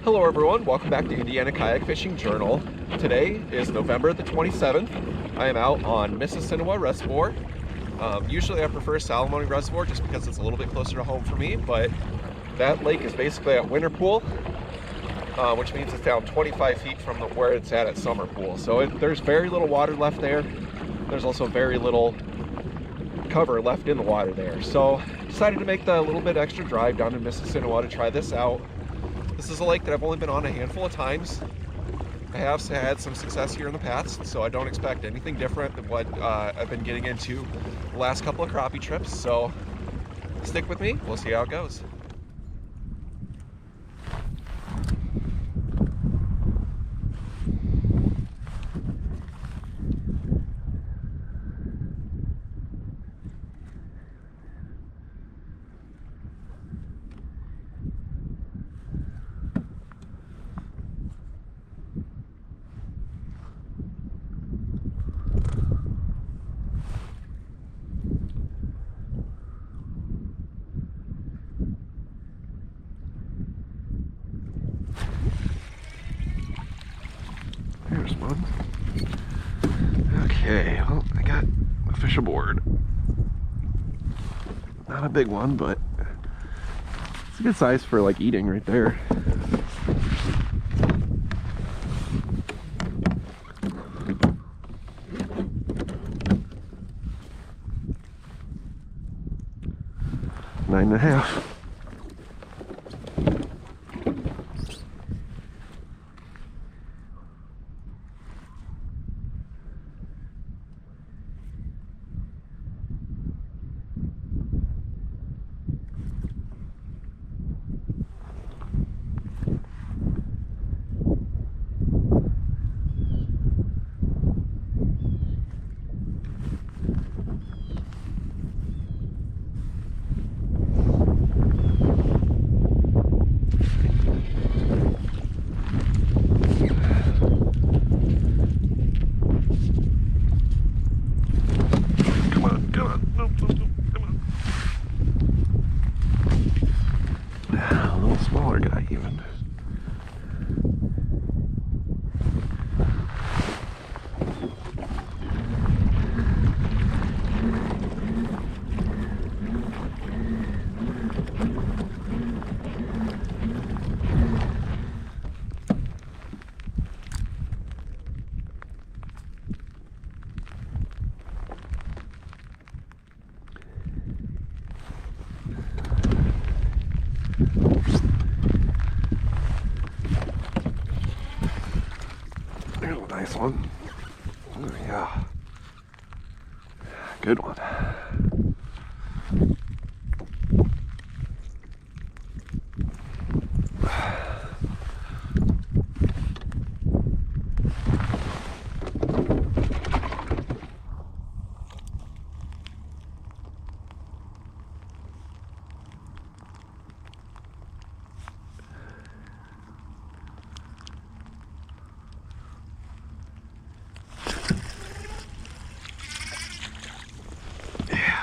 Hello everyone, welcome back to Indiana Kayak Fishing Journal. Today is November the 27th. I am out on Mississinewa Reservoir. Usually I prefer Salamonie Reservoir just because it's a little bit closer to home for me, but that lake is basically at winter pool, which means it's down 25 feet from where it's at summer pool. So there's very little water left there. There's also very little cover left in the water there. So decided to make the little bit extra drive down to Mississinewa to try this out. This is a lake that I've only been on a handful of times. I have had some success here in the past, so I don't expect anything different than what I've been getting into the last couple of crappie trips. So stick with me, we'll see how it goes. There's one. Okay, well, I got a fish aboard. Not a big one, but it's a good size for like eating right there. Nine and a half. Smaller guy even. There's a nice one. Oh, yeah. Good one.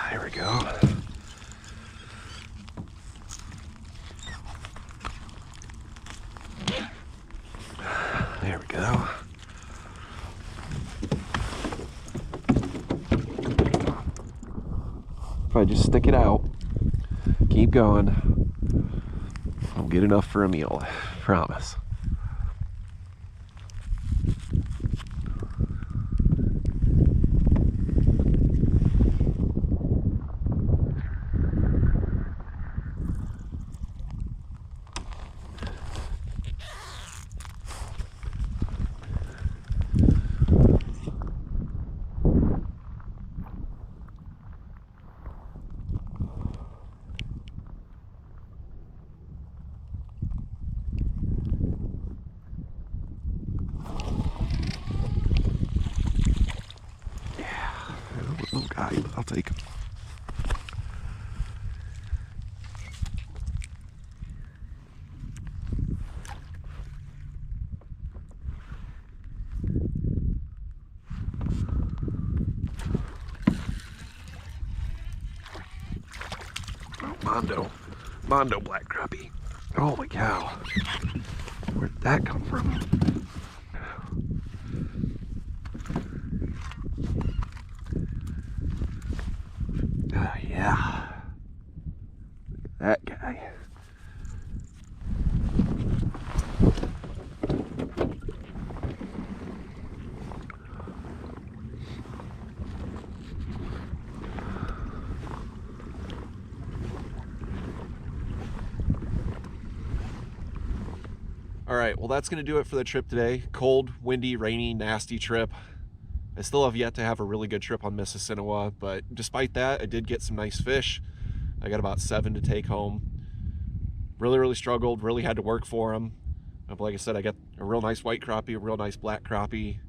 There we go. There we go. If I just stick it out, keep going, I'll get enough for a meal, promise. Little guy, but I'll take him. Oh, Mondo Black Crappie. Holy cow. Where'd that come from? Oh, yeah. Look at that guy. All right, well, that's going to do it for the trip today. Cold, windy, rainy, nasty trip. I still have yet to have a really good trip on Mississinewa, but despite that, I did get some nice fish. I got about 7 to take home. Really struggled, really had to work for them. But like I said, I got a real nice white crappie, a real nice black crappie,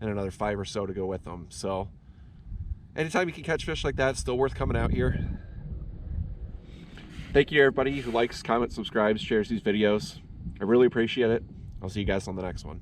and another 5 or so to go with them. So anytime you can catch fish like that, it's still worth coming out here. Thank you to everybody who likes, comments, subscribes, shares these videos. I really appreciate it. I'll see you guys on the next one.